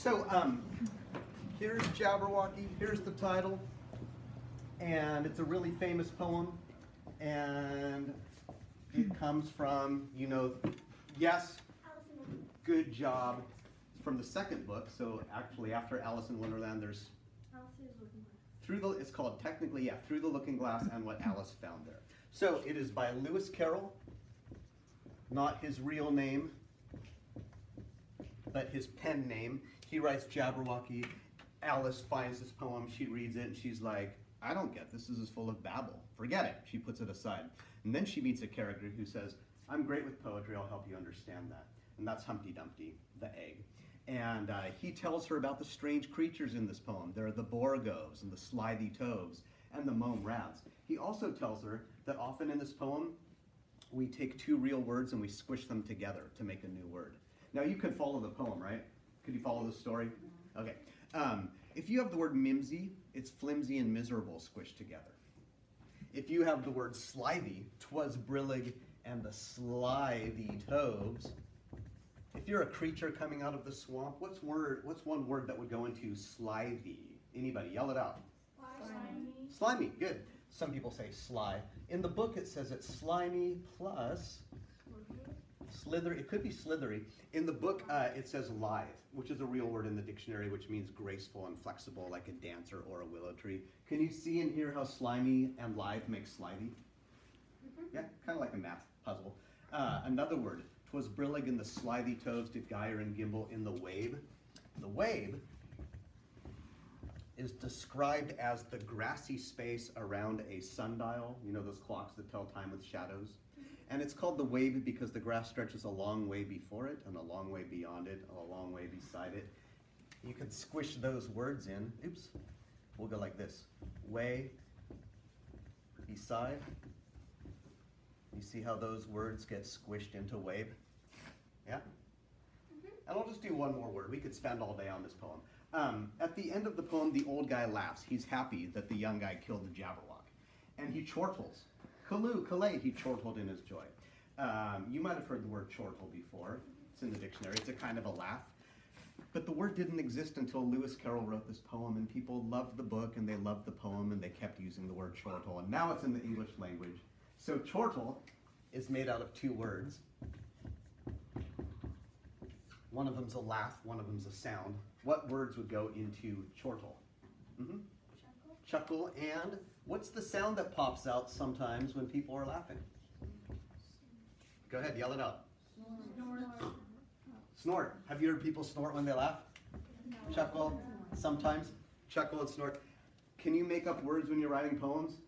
So here's Jabberwocky, here's the title, and it's a really famous poem, and it comes from, you know, yes, good job, from the second book. So actually after Alice in Wonderland there's it's called technically, yeah, Through the Looking Glass and What Alice Found There. So it is by Lewis Carroll, not his real name, but his pen name. He writes Jabberwocky. Alice finds this poem, she reads it, and she's like, I don't get this is full of babble. Forget it. She puts it aside. And then she meets a character who says, I'm great with poetry, I'll help you understand that. And that's Humpty Dumpty, the egg. And he tells her about the strange creatures in this poem. There are the Borgos and the slithy toves and the mome rats. He also tells her that often in this poem, we take two real words and we squish them together to make a new word. Now you can follow the poem, right? Could you follow the story? Okay. If you have the word mimsy, it's flimsy and miserable squished together. If you have the word slithy, 'twas brillig and the slithy toves. If you're a creature coming out of the swamp, what's one word that would go into slithy? Anybody, yell it out. Slimy. Slimy, good. Some people say sly. In the book it says it's slimy plus slithery. It could be slithery. In the book it says lithe, which is a real word in the dictionary, which means graceful and flexible like a dancer or a willow tree. Can you see and hear how slimy and lithe make slithy? Yeah, kind of like a math puzzle. Another word. 'Twas brillig in the slithy toves did gyre and gimble in the wabe. The wabe is described as the grassy space around a sundial. You know those clocks that tell time with shadows? And it's called the wabe because the grass stretches a long way before it and a long way beyond it, and a long way beside it. You could squish those words in. Oops. We'll go like this. Way, beside. You see how those words get squished into wabe? Yeah? And I'll just do one more word. We could spend all day on this poem. At the end of the poem, the old guy laughs. He's happy that the young guy killed the Jabberwock. And he chortles. Calloo, Calais, he chortled in his joy. You might have heard the word chortle before. It's in the dictionary. It's a kind of a laugh. But the word didn't exist until Lewis Carroll wrote this poem, and people loved the book, and they loved the poem, and they kept using the word chortle. And now it's in the English language. So chortle is made out of two words. One of them's a laugh, one of them's a sound. What words would go into chortle? Chuckle. And what's the sound that pops out sometimes when people are laughing? Go ahead, yell it out. Snort. Snort. Have you heard people snort when they laugh? No. Chuckle, sometimes. Chuckle and snort. Can you make up words when you're writing poems?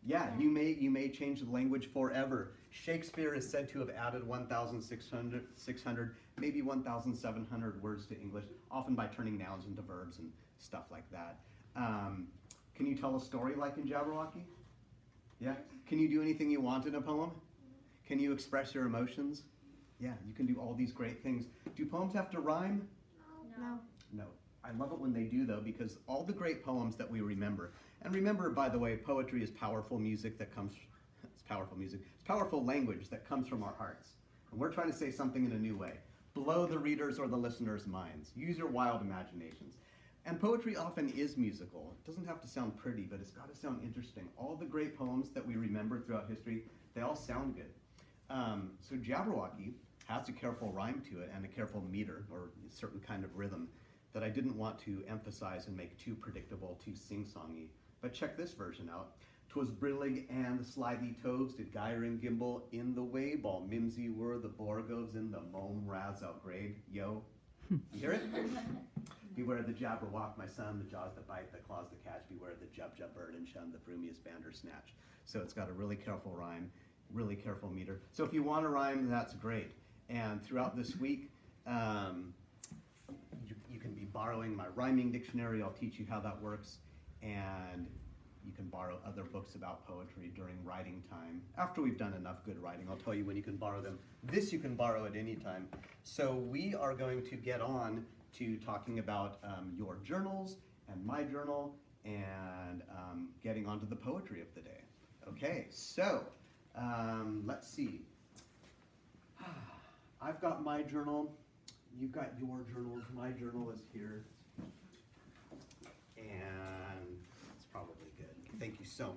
Yeah, you may change the language forever. Shakespeare is said to have added 1,600, maybe 1,700 words to English, often by turning nouns into verbs and stuff like that. Can you tell a story like in Jabberwocky? Yeah? Can you do anything you want in a poem? Can you express your emotions? Yeah, you can do all these great things. Do poems have to rhyme? No. No. I love it when they do, though, because all the great poems that we remember, and remember, by the way, poetry is powerful music that comes, it's powerful music, it's powerful language that comes from our hearts. And we're trying to say something in a new way. Blow the readers' or the listeners' minds. Use your wild imaginations. And poetry often is musical. It doesn't have to sound pretty, but it's got to sound interesting. All the great poems that we remember throughout history, they all sound good. So Jabberwocky has a careful rhyme to it and a careful meter, or a certain kind of rhythm, that I didn't want to emphasize and make too predictable, too sing-songy. But check this version out. 'Twas brillig and the slithy toves did gyre and gimble in the wabe, all mimsy were the Borgos in the mome raz outgrade. Yo, you hear it? Beware the Jabberwock, my son, the jaws that bite, the claws that catch. Beware the jub bird and shun the frumious bandersnatch. So it's got a really careful rhyme, really careful meter. So if you want to rhyme, that's great. And throughout this week, you can be borrowing my rhyming dictionary. I'll teach you how that works. And you can borrow other books about poetry during writing time. After we've done enough good writing, I'll tell you when you can borrow them. This you can borrow at any time. So we are going to get on to talking about your journals and my journal and getting onto the poetry of the day. Okay, so let's see. I've got my journal. you've got your journals, my journal is here. And it's probably good. Thank you so much.